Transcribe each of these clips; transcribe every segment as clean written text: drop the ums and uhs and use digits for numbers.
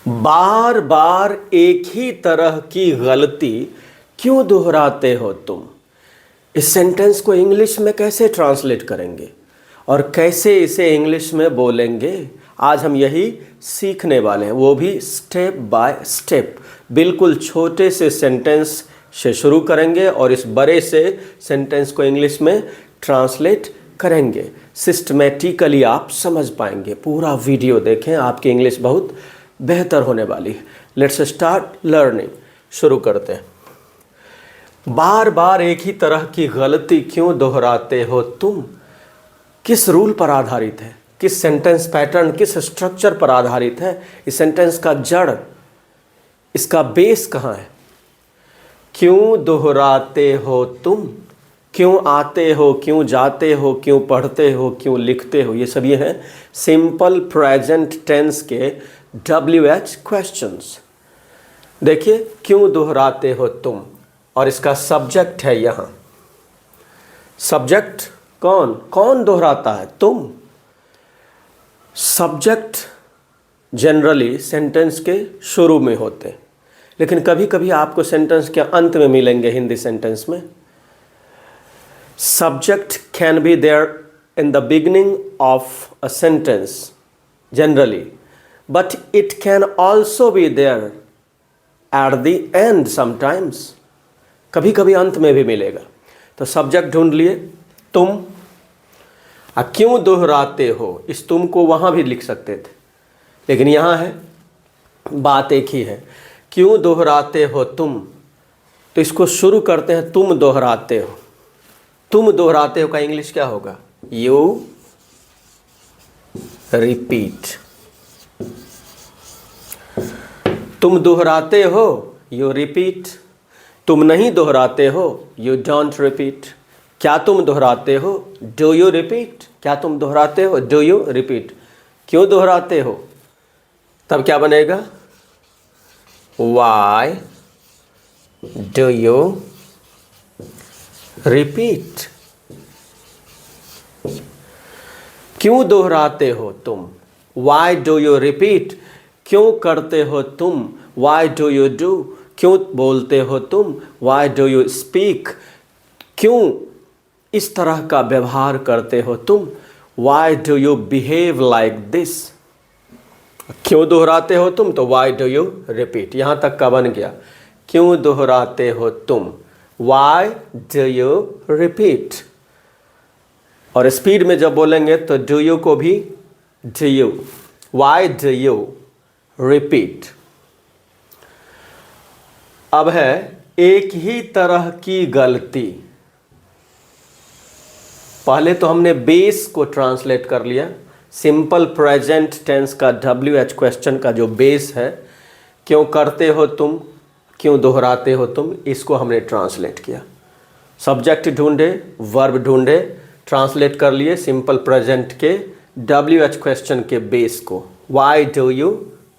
बार बार एक ही तरह की गलती क्यों दोहराते हो तुम। इस सेंटेंस को इंग्लिश में कैसे ट्रांसलेट करेंगे और कैसे इसे इंग्लिश में बोलेंगे, आज हम यही सीखने वाले हैं, वो भी स्टेप बाय स्टेप। बिल्कुल छोटे से सेंटेंस से शुरू करेंगे और इस बड़े से सेंटेंस को इंग्लिश में ट्रांसलेट करेंगे। सिस्टमेटिकली आप समझ पाएंगे। पूरा वीडियो देखें, आपकी इंग्लिश बहुत बेहतर होने वाली है। Let's start learning. शुरू करते हैं। बार बार एक ही तरह की गलती क्यों दोहराते हो तुम। किस रूल पर आधारित है, किस सेंटेंस पैटर्न, किस स्ट्रक्चर पर आधारित है। इस सेंटेंस का जड़, इसका बेस कहाँ है। क्यों दोहराते हो तुम, क्यों आते हो, क्यों जाते हो, क्यों पढ़ते हो, क्यों लिखते हो। ये सब ये हैं सिंपल प्रेजेंट टेंस के WH क्वेश्चंस। देखिए, क्यों दोहराते हो तुम, और इसका सब्जेक्ट है यहाँ। सब्जेक्ट कौन दोहराता है, तुम। सब्जेक्ट जनरली सेंटेंस के शुरू में होते हैं, लेकिन कभी कभी आपको सेंटेंस के अंत में मिलेंगे। हिंदी सेंटेंस में subject can be there in the beginning of a sentence generally, but it can also be there at the end sometimes। कभी कभी अंत में भी मिलेगा। तो सब्जेक्ट ढूंढ लिए, तुम। क्यों दोहराते हो, इस तुम को वहाँ भी लिख सकते थे, लेकिन यहाँ है, बात एक ही है। क्यों दोहराते हो तुम, तो इसको शुरू करते हैं तुम दोहराते हो। तुम दोहराते हो का इंग्लिश क्या होगा, यू रिपीट। तुम दोहराते हो, यू रिपीट। तुम नहीं दोहराते हो, यू डोंट रिपीट। क्या तुम दोहराते हो, डू यू रिपीट। क्या तुम दोहराते हो, डू यू रिपीट। क्यों दोहराते हो, तब क्या बनेगा, वाई डू यू रिपीट। क्यों दोहराते हो तुम, वाई डू यू रिपीट। क्यों करते हो तुम, वाई डू यू डू। क्यों बोलते हो तुम, वाई डू यू स्पीक। क्यों इस तरह का व्यवहार करते हो तुम, why do you behave like this. क्यों दोहराते हो तुम, तो वाई डू यू रिपीट। यहाँ तक का बन गया, क्यों दोहराते हो तुम, वाई डू यू रिपीट। और स्पीड में जब बोलेंगे तो डू यू को भी do you, why do you repeat. अब है एक ही तरह की गलती। पहले तो हमने बेस को ट्रांसलेट कर लिया। सिंपल प्रेजेंट टेंस का WH क्वेश्चन का जो बेस है, क्यों करते हो तुम, क्यों दोहराते हो तुम, इसको हमने ट्रांसलेट किया। सब्जेक्ट ढूंढे, वर्ब ढूंढे, ट्रांसलेट कर लिए सिंपल प्रेजेंट के WH क्वेश्चन के बेस को, वाई डू यू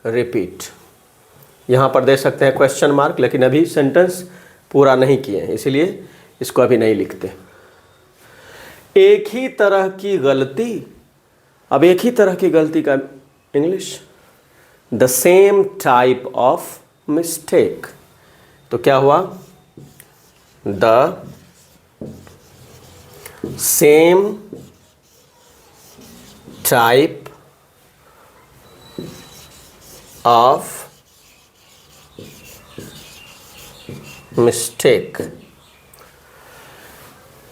रिपीट। यहाँ पर दे सकते हैं क्वेश्चन मार्क, लेकिन अभी सेंटेंस पूरा नहीं किए हैं, इसलिए इसको अभी नहीं लिखते। एक ही तरह की गलती। अब एक ही तरह की गलती का English, the same type of mistake. तो क्या हुआ, the same type of mistake.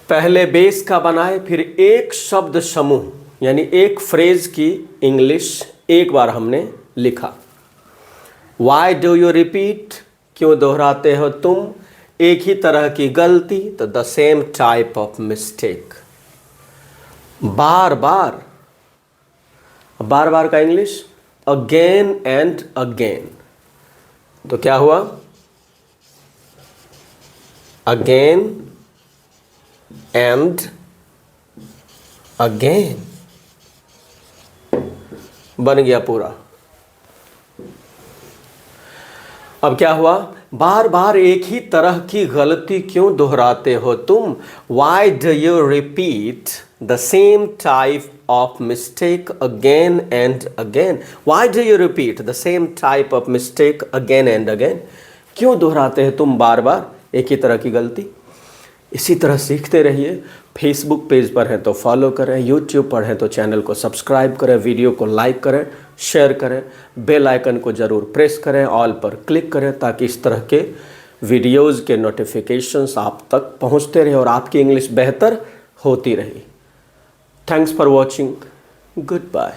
पहले बेस का बनाए, फिर एक शब्द समूह यानी एक फ्रेज की इंग्लिश एक बार हमने लिखा। वाई डू यू रिपीट, क्यों दोहराते हो तुम, एक ही तरह की गलती, तो the same type of mistake. बार बार, बार बार का इंग्लिश अगेन एंड अगेन। तो क्या हुआ, अगेन एंड अगेन बन गया पूरा। अब क्या हुआ, बार बार एक ही तरह की गलती क्यों दोहराते हो तुम, why do you repeat the same type of mistake again and again? Why do you repeat the same type of mistake again and again? क्यों दोहराते हैं तुम बार बार एक ही तरह की गलती? इसी तरह सीखते रहिए। फेसबुक पेज पर हैं तो फॉलो करें, यूट्यूब पर हैं तो चैनल को सब्सक्राइब करें, वीडियो को लाइक करें, शेयर करें, बेल आइकन को ज़रूर प्रेस करें, ऑल पर क्लिक करें ताकि इस तरह के वीडियोज़ के नोटिफिकेशंस आप तक पहुंचते रहे और आपकी इंग्लिश बेहतर होती रही। Thanks for watching. Good bye.